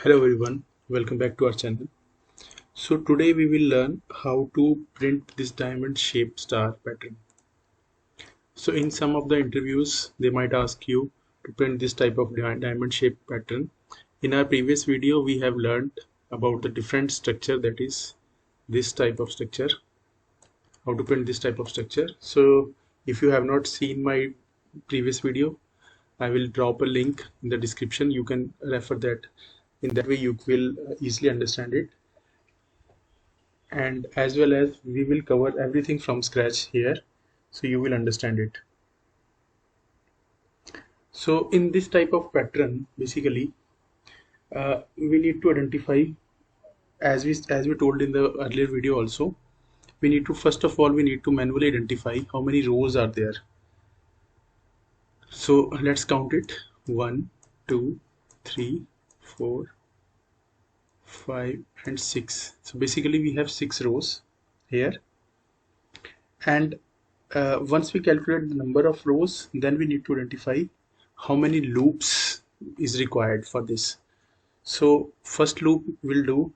Hello everyone, welcome back to our channel. So today we will learn how to print this diamond shaped star pattern. So in some of the interviews they might ask you to print this type of diamond shaped pattern. In our previous video we have learned about the different structure, that is this type of structure, how to print this type of structure. So if you have not seen my previous video, I will drop a link in the description. You can refer that. In that way you will easily understand it, and as well as we will cover everything from scratch here, so you will understand it. So in this type of pattern, basically we need to identify, as we told in the earlier video also, we need to, first of all, we need to manually identify how many rows are there. So let's count it: 1 2 3 4 5 and 6. So basically we have 6 rows here, and once we calculate the number of rows, then we need to identify how many loops is required for this. So first loop will do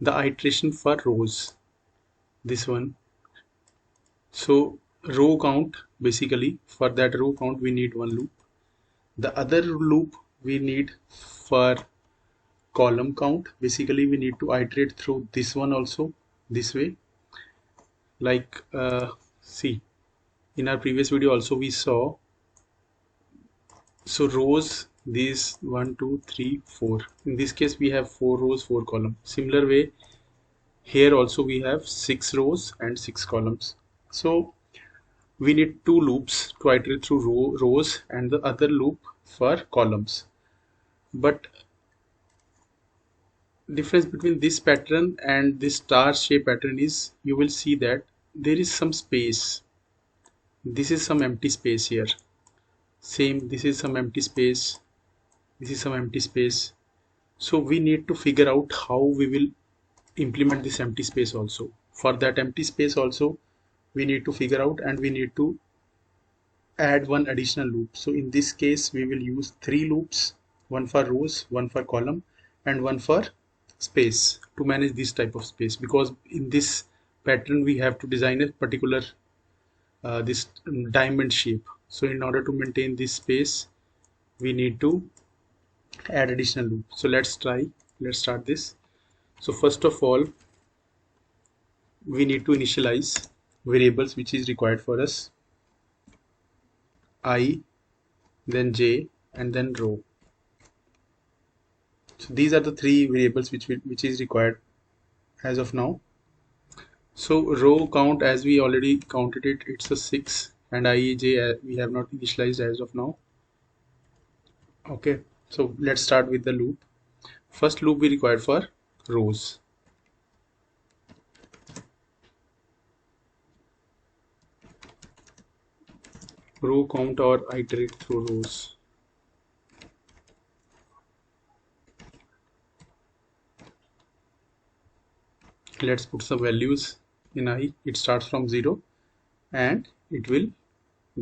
the iteration for rows, this one. So row count, basically for that row count we need one loop. The other loop we need for column count. Basically we need to iterate through this one also, this way. Like see, in our previous video also we saw, so rows, these 1 2 3 4, in this case we have 4 rows 4 columns. Similar way here also we have 6 rows and 6 columns. So we need 2 loops to iterate through rows and the other loop for columns. But difference between this pattern and this star shape pattern is, you will see that there is some space. This is some empty space here. Same, this is some empty space, this is some empty space. So we need to figure out how we will implement this empty space also. For that empty space also we need to figure out, and we need to add one additional loop. So in this case we will use 3 loops, one for rows, one for column, and one for space, to manage this type of space, because in this pattern we have to design a particular this diamond shape. So in order to maintain this space we need to add additional loop. So let's start this. So first of all we need to initialize variables which is required for us: I, then j, and then row. So these are the 3 variables which is required as of now. So row count, as we already counted it, it's a 6, and I, j we have not initialized as of now. Okay, so let's start with the loop. First loop we require for rows. Row count or iterate through rows. Let's put some values in I. It starts from 0 and it will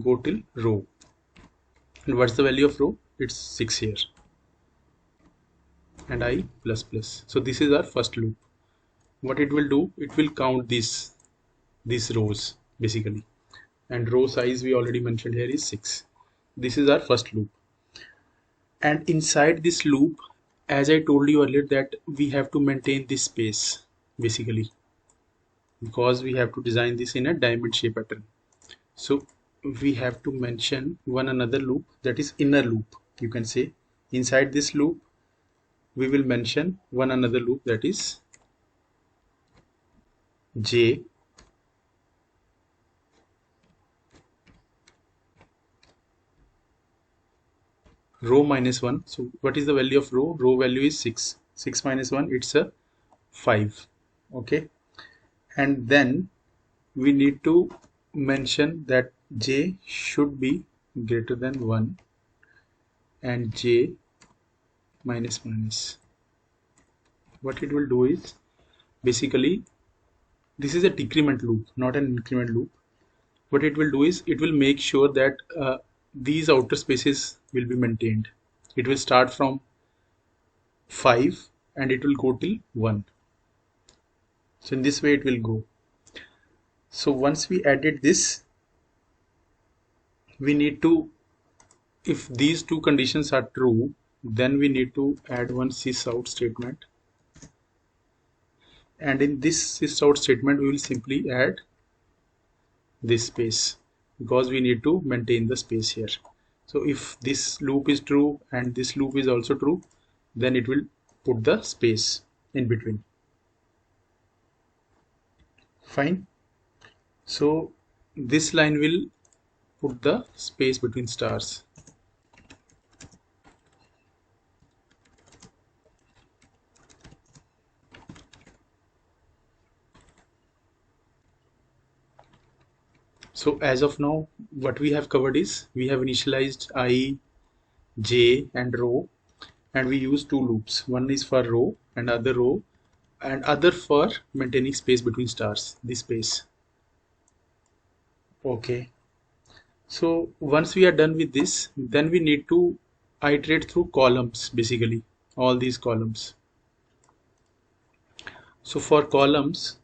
go till row. And what's the value of row? It's 6 here, and I plus plus. So this is our first loop. What it will do, it will count these rows basically, and row size we already mentioned here is 6. This is our first loop, and inside this loop, as I told you earlier, that we have to maintain this space basically, because we have to design this in a diamond shape pattern. So we have to mention one another loop, that is inner loop, you can say. Inside this loop we will mention one another loop, that is j, row minus 1. So what is the value of row? Row value is 6. 6 minus 1, it's a 5. Okay, and then we need to mention that j should be greater than 1 and j minus minus. What it will do is, basically this is a decrement loop, not an increment loop. What it will do is, it will make sure that these outer spaces will be maintained. It will start from 5 and it will go till 1. So in this way it will go. So once we added this, we need to, if these two conditions are true, then we need to add one sysout statement, and in this sysout statement we will simply add this space because we need to maintain the space here. So if this loop is true and this loop is also true, then it will put the space in between. Fine. So this line will put the space between stars. So as of now, what we have covered is we have initialized I, j and row, and we use two loops. One is for row and other for maintaining space between stars, this space. Okay. So once we are done with this, then we need to iterate through columns, basically all these columns. So for columns,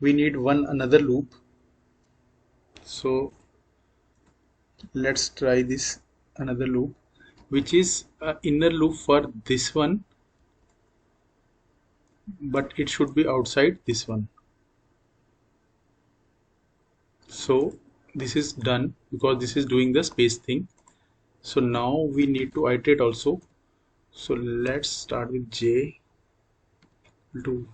we need another loop. So let's try this another loop, which is an inner loop for this one, but it should be outside this one. So this is done because this is doing the space thing. So now we need to iterate also. So let's start with j to,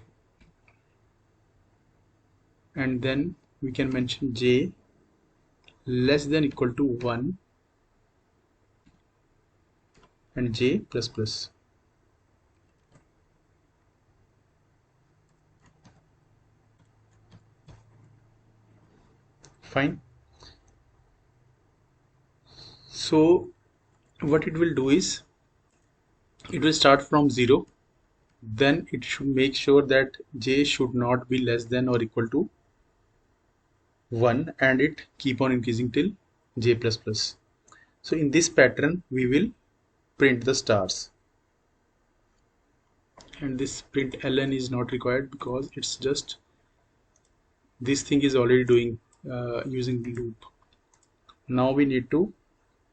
and then we can mention j less than equal to 1 and j plus plus. Fine. So what it will do is it will start from 0, then it should make sure that j should not be less than or equal to 1 and it keep on increasing till j plus plus. So in this pattern we will print the stars, and this print ln is not required because it's just this thing is already doing using the loop. Now we need to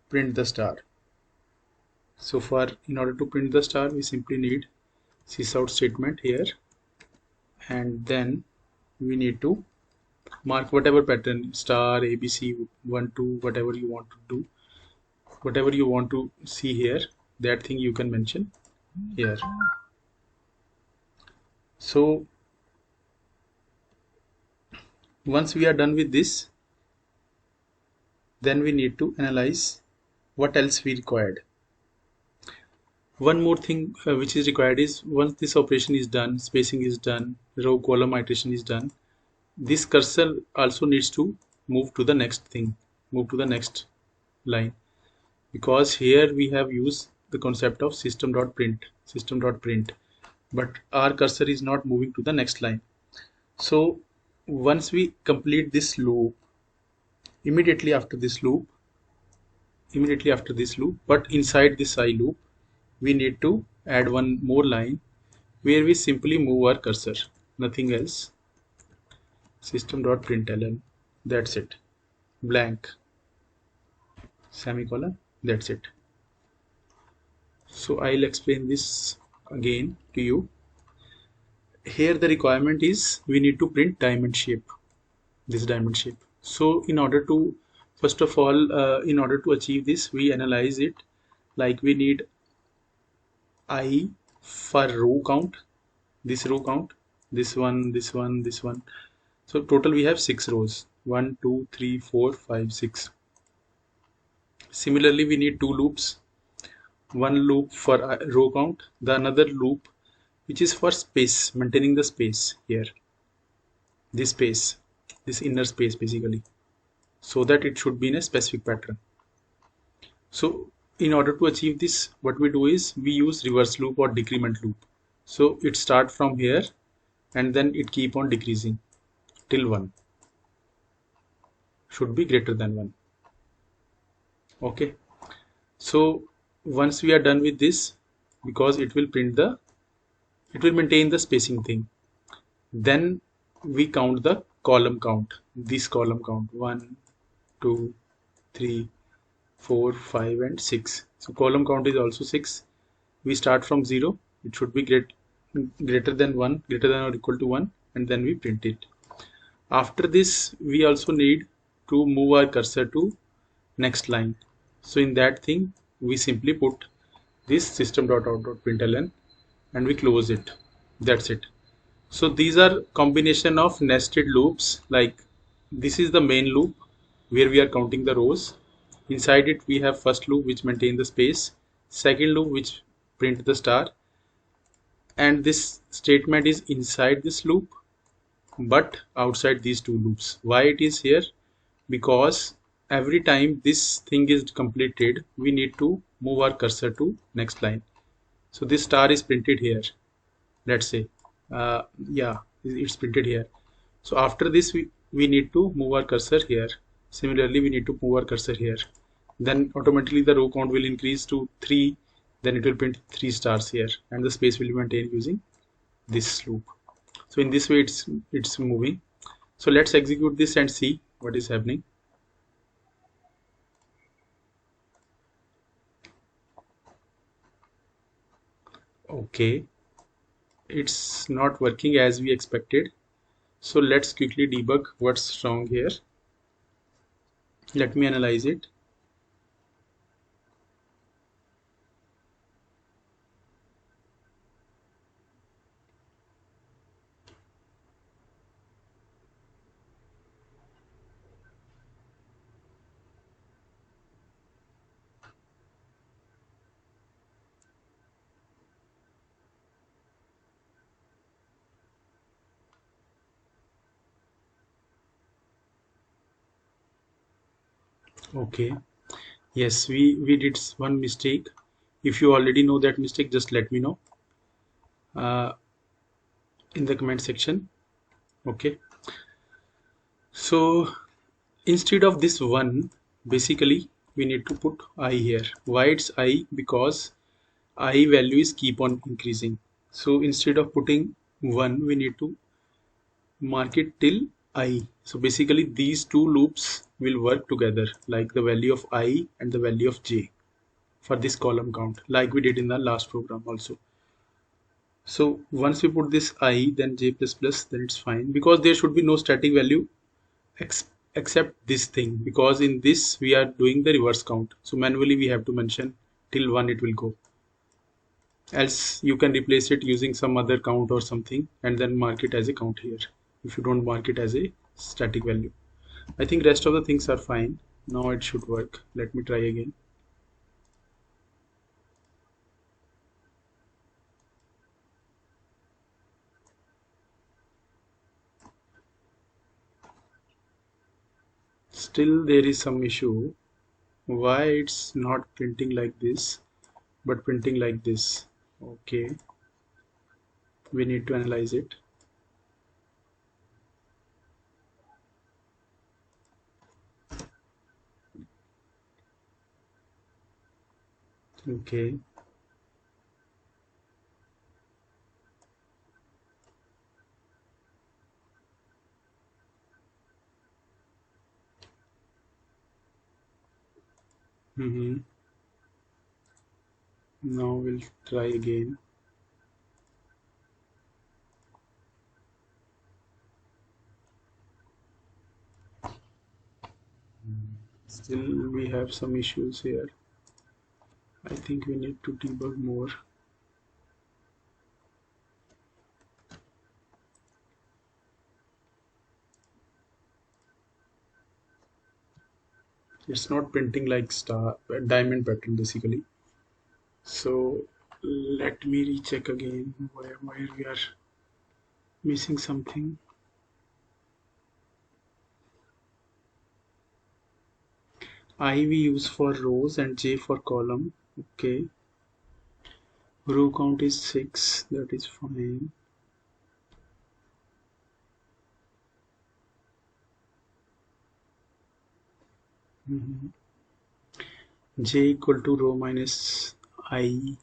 print the star. So in order to print the star, we simply need sysout statement here, and then we need to mark whatever pattern, star, abc, 1 2, whatever you want to do, whatever you want to see here, that thing you can mention here. So once we are done with this, then we need to analyze what else we required. One more thing which is required is once this operation is done, spacing is done, row column iteration is done, this cursor also needs to move to the next thing, move to the next line, because here we have used the concept of system.print, but our cursor is not moving to the next line. So once we complete this loop, immediately after this loop, but inside this I loop, we need to add one more line where we simply move our cursor, nothing else. System.println, that's it, blank, semicolon, that's it. So I'll explain this again to you. Here the requirement is we need to print diamond shape, this diamond shape. So in order to, first of all, in order to achieve this, we analyze it like we need I for row count, this row count, this one, this one, this one. So total we have 6 rows, 1 2 3 4 5 6. Similarly we need two loops, one loop for row count, the another loop which is for space, maintaining the space here, this space, this inner space basically, so that it should be in a specific pattern. So in order to achieve this, what we do is we use reverse loop or decrement loop. So it start from here and then it keep on decreasing till 1, should be greater than 1. Okay, so once we are done with this, because it will maintain the spacing thing. Then we count the column count, this column count 1, 2, 3, 4, 5 and 6. So column count is also 6. We start from 0. It should be greater than 1, greater than or equal to 1, and then we print it. After this we also need to move our cursor to next line. So in that thing we simply put this system.out.println and we close it. That's it. So these are combination of nested loops. Like this is the main loop where we are counting the rows. Inside it we have first loop which maintain the space, second loop which print the star, and this statement is inside this loop but outside these two loops. Why it is here? Because every time this thing is completed we need to move our cursor to next line. So this star is printed here, let's say. Yeah, it's printed here. So after this we need to move our cursor here. Similarly we need to move our cursor here. Then automatically the row count will increase to 3. Then it will print 3 stars here and the space will be maintained using this loop. So in this way it's moving. So let's execute this and see what is happening. Okay, it's not working as we expected. So let's quickly debug what's wrong here. Let me analyze it. Okay, yes, we did one mistake. If you already know that mistake, just let me know uh, in the comment section. Okay, so instead of this 1, basically we need to put I here. Why it's I? Because I value is keep on increasing. So instead of putting 1 we need to mark it till I. So basically these two loops will work together, like the value of I and the value of j for this column count, like we did in the last program also. So once we put this I then j plus plus, then it's fine, because there should be no static value except this thing, because in this we are doing the reverse count. So manually we have to mention till 1 it will go. Else you can replace it using some other count or something and then mark it as a count here, if you don't mark it as a static value. I think rest of the things are fine. Now it should work. Let me try again. Still there is some issue. Why it's not printing like this but printing like this? Okay, we need to analyze it. Okay, now we'll try again. Still we have some issues here. I think we need to debug more. It's not printing like star diamond pattern basically. So let me recheck again where we are missing something. I we use for rows and j for column. Okay, row count is 6, that is fine. J equal to row minus I.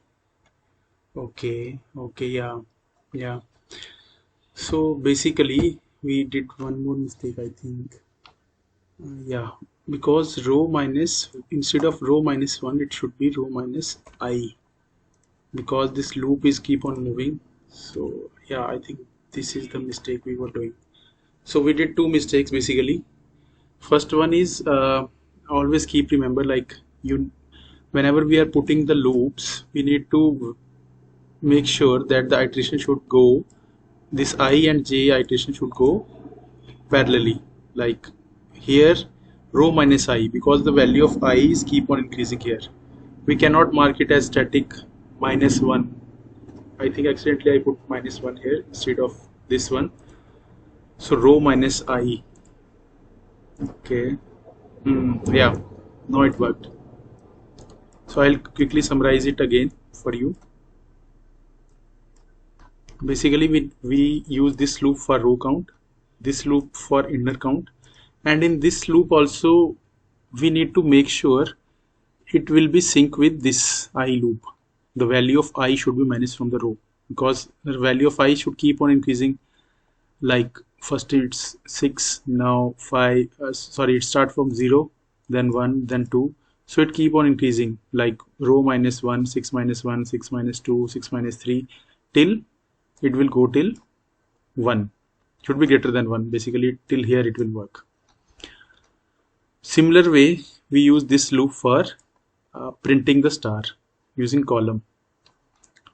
Okay, okay, yeah, yeah. So basically, we did one more mistake, I think. Yeah, because row minus, instead of row minus 1, it should be row minus I, because this loop is keep on moving. So yeah, I think this is the mistake we were doing. So we did two mistakes basically. First one is always keep remember, like, you, whenever we are putting the loops, we need to make sure that the iteration should go, this I and j iteration should go parallelly, like here row minus I, because the value of I is keep on increasing here. We cannot mark it as static minus 1. I think accidentally I put minus 1 here instead of this one. So row minus I. Okay. Yeah, now it worked. So I'll quickly summarize it again for you. Basically, we use this loop for row count, this loop for inner count, and in this loop also we need to make sure it will be sync with this I loop. The value of I should be minus from the row, because the value of I should keep on increasing. Like first it's 6, now 5, sorry, it start from 0, then 1, then 2. So it keep on increasing, like row minus 1, 6 minus 1, 6 minus 2, 6 minus 3, till it will go till 1. Should be greater than 1. Basically till here it will work. Similar way we use this loop for printing the star using column.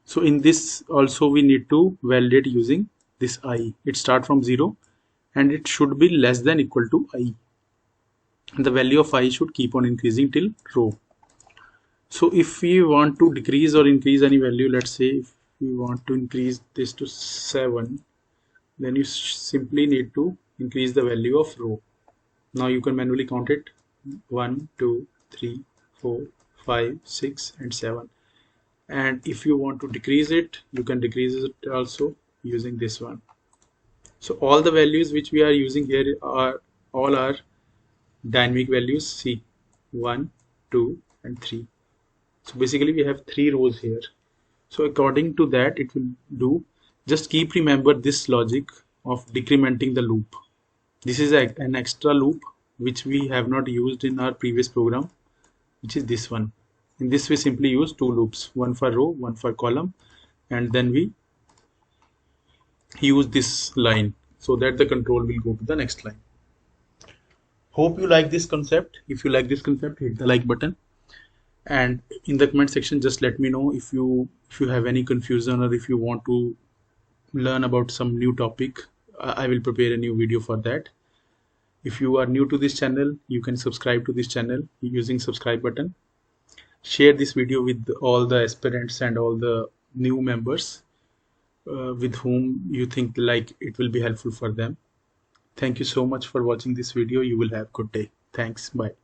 So in this also we need to validate using this I. It start from 0 and it should be less than equal to I. The value of I should keep on increasing till row. So if we want to decrease or increase any value, let's say if we want to increase this to 7, then you simply need to increase the value of row. Now you can manually count it: 1, 2, 3, 4, 5, 6 and 7. And if you want to decrease it, you can decrease it also using this one. So all the values which we are using here are all are dynamic values. See, 1, 2 and 3. So basically we have 3 rows here. So according to that it will do. Just keep remember this logic of decrementing the loop. This is an extra loop which we have not used in our previous program, which is this one. In this we simply use two loops, one for row, one for column, and then we use this line so that the control will go to the next line. Hope you like this concept. If you like this concept, hit the like button, and in the comment section just let me know if you have any confusion, or if you want to learn about some new topic. I will prepare a new video for that. If you are new to this channel, you can subscribe to this channel using subscribe button. Share this video with all the aspirants and all the new members with whom you think like it will be helpful for them. Thank you so much for watching this video. You will have a good day. Thanks. Bye.